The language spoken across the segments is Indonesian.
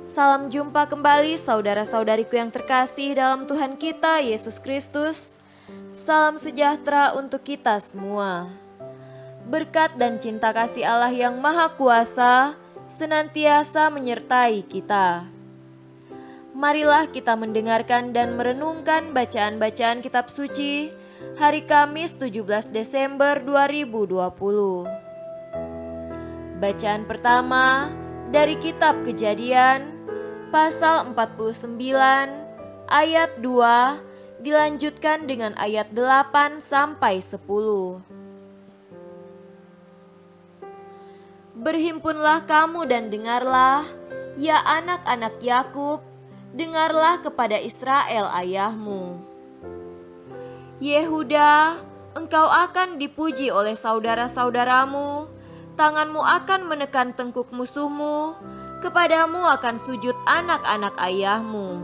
Salam jumpa kembali saudara-saudariku yang terkasih dalam Tuhan kita Yesus Kristus. Salam sejahtera untuk kita semua. Berkat dan cinta kasih Allah yang Maha Kuasa senantiasa menyertai kita. Marilah kita mendengarkan dan merenungkan bacaan-bacaan kitab suci hari Kamis 17 Desember 2020. Bacaan pertama dari kitab Kejadian pasal 49 ayat 2 dilanjutkan dengan ayat 8 sampai 10. Berhimpunlah kamu dan dengarlah, ya anak-anak Yakub, dengarlah kepada Israel ayahmu. Yehuda, engkau akan dipuji oleh saudara-saudaramu, tanganmu akan menekan tengkuk musuhmu, kepadamu akan sujud anak-anak ayahmu.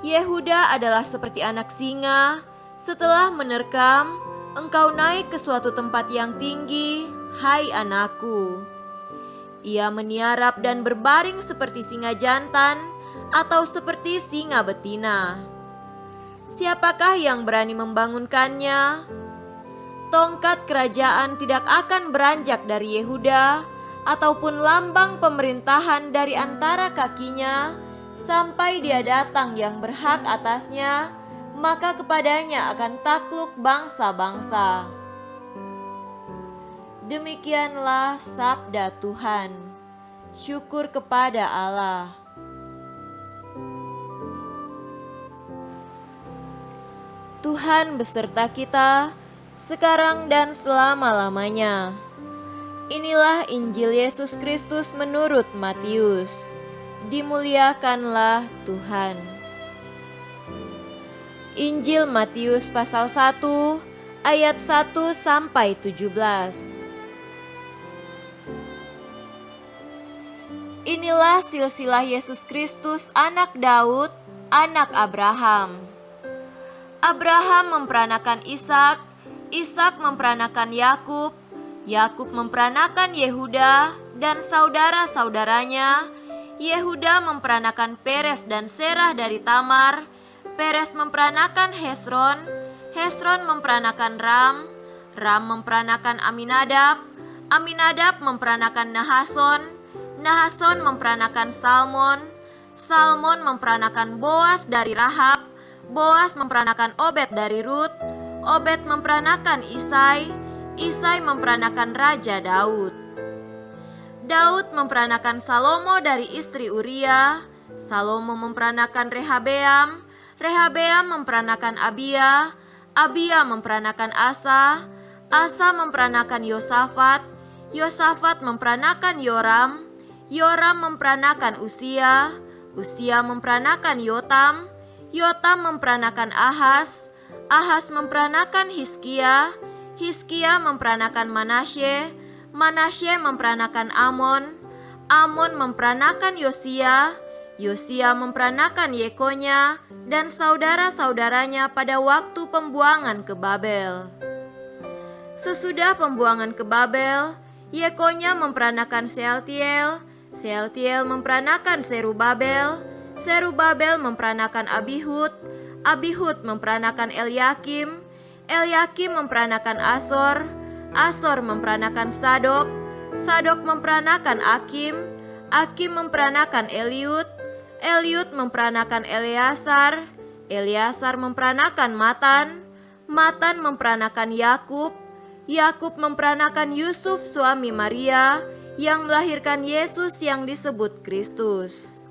Yehuda adalah seperti anak singa, setelah menerkam, engkau naik ke suatu tempat yang tinggi, hai anakku. Ia meniarap dan berbaring seperti singa jantan atau seperti singa betina. Siapakah yang berani membangunkannya? Tongkat kerajaan tidak akan beranjak dari Yehuda, ataupun lambang pemerintahan dari antara kakinya, sampai dia datang yang berhak atasnya, maka kepadanya akan takluk bangsa-bangsa. Demikianlah sabda Tuhan. Syukur kepada Allah. Tuhan beserta kita, sekarang dan selama-lamanya. Inilah Injil Yesus Kristus menurut Matius. Dimuliakanlah Tuhan. Injil Matius pasal 1 ayat 1 sampai 17. Inilah silsilah Yesus Kristus anak Daud, anak Abraham. Abraham memperanakan Ishak, Ishak memperanakan Yakub, Yakub memperanakan Yehuda dan saudara-saudaranya. Yehuda memperanakan Peres dan Serah dari Tamar. Peres memperanakan Hesron, Hesron memperanakan Ram, Ram memperanakan Aminadab, Aminadab memperanakan Nahason, Nahason memperanakan Salmon, Salmon memperanakan Boas dari Rahab, Boas memperanakan Obed dari Rut, Obed memperanakan Isai, Isai memperanakan Raja Daud. Daud memperanakan Salomo dari istri Uria, Salomo memperanakan Rehabeam, Rehabeam memperanakan Abia, Abia memperanakan Asa, Asa memperanakan Yosafat, Yosafat memperanakan Yoram, Yoram memperanakan Usia, Usia memperanakan Yotam, Yotam memperanakan Ahas, Ahas memperanakan Hizkia, Hizkia memperanakan Manasye, Manasye memperanakan Amon, Amon memperanakan Yosia, Yosia memperanakan Yekonya dan saudara-saudaranya pada waktu pembuangan ke Babel. Sesudah pembuangan ke Babel, Yekonya memperanakan Sealtiel, Sealtiel memperanakan Serubabel, Serubabel memperanakan Abihud, Abihud memperanakan Elyakim, Elyakim memperanakan Asor, Asor memperanakan Sadok, Sadok memperanakan Akim, Akim memperanakan Eliud, Eliud memperanakan Eleasar, Eleasar memperanakan Matan, Matan memperanakan Yakub, Yakub memperanakan Yusuf suami Maria yang melahirkan Yesus yang disebut Kristus.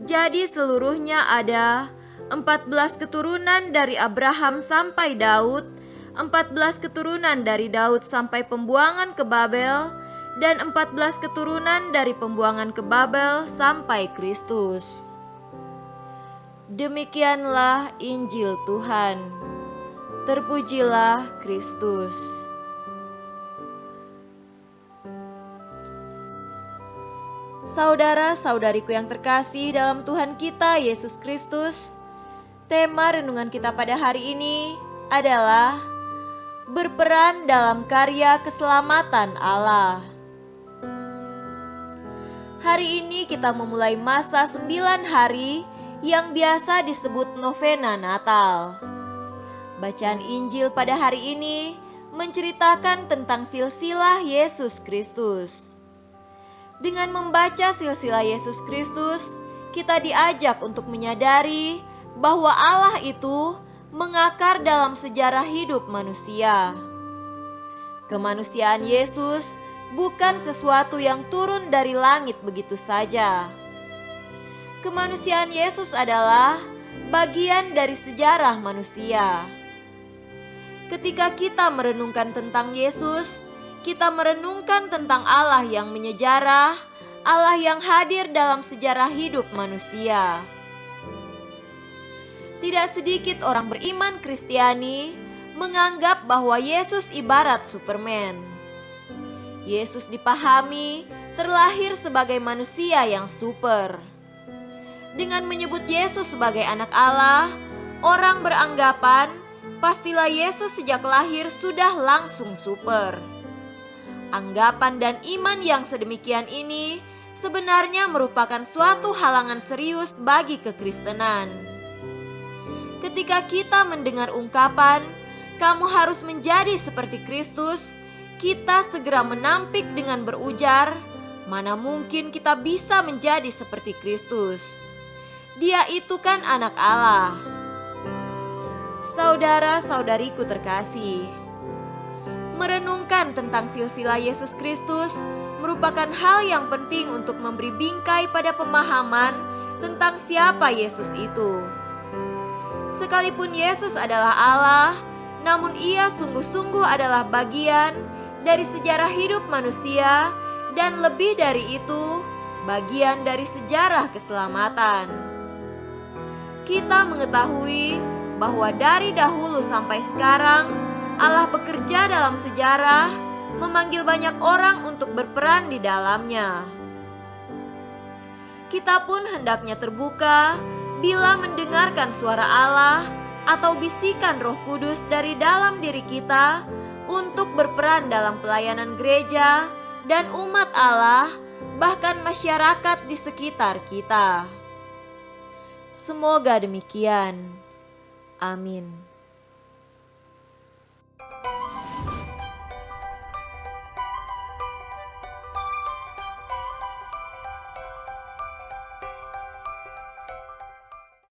Jadi seluruhnya ada 14 keturunan dari Abraham sampai Daud, 14 keturunan dari Daud sampai pembuangan ke Babel, dan 14 keturunan dari pembuangan ke Babel sampai Kristus. Demikianlah Injil Tuhan. Terpujilah Kristus. Saudara-saudariku yang terkasih dalam Tuhan kita Yesus Kristus, tema renungan kita pada hari ini adalah berperan dalam karya keselamatan Allah. Hari ini kita memulai masa 9 hari yang biasa disebut novena Natal. Bacaan Injil pada hari ini menceritakan tentang silsilah Yesus Kristus. Dengan membaca silsilah Yesus Kristus, kita diajak untuk menyadari bahwa Allah itu mengakar dalam sejarah hidup manusia. Kemanusiaan Yesus bukan sesuatu yang turun dari langit begitu saja. Kemanusiaan Yesus adalah bagian dari sejarah manusia. Ketika kita merenungkan tentang Yesus, kita merenungkan tentang Allah yang menyejarah, Allah yang hadir dalam sejarah hidup manusia. Tidak sedikit orang beriman Kristiani menganggap bahwa Yesus ibarat Superman. Yesus dipahami terlahir sebagai manusia yang super. Dengan menyebut Yesus sebagai anak Allah, orang beranggapan pastilah Yesus sejak lahir sudah langsung super. Anggapan dan iman yang sedemikian ini sebenarnya merupakan suatu halangan serius bagi kekristenan. Ketika kita mendengar ungkapan, "Kamu harus menjadi seperti Kristus," kita segera menampik dengan berujar, "Mana mungkin kita bisa menjadi seperti Kristus? Dia itu kan anak Allah." Saudara-saudariku terkasih, merenungkan tentang silsilah Yesus Kristus merupakan hal yang penting untuk memberi bingkai pada pemahaman tentang siapa Yesus itu. Sekalipun Yesus adalah Allah, namun Ia sungguh-sungguh adalah bagian dari sejarah hidup manusia, dan lebih dari itu, bagian dari sejarah keselamatan. Kita mengetahui bahwa dari dahulu sampai sekarang, Allah bekerja dalam sejarah, memanggil banyak orang untuk berperan di dalamnya. Kita pun hendaknya terbuka bila mendengarkan suara Allah atau bisikan Roh Kudus dari dalam diri kita untuk berperan dalam pelayanan gereja dan umat Allah, bahkan masyarakat di sekitar kita. Semoga demikian. Amin.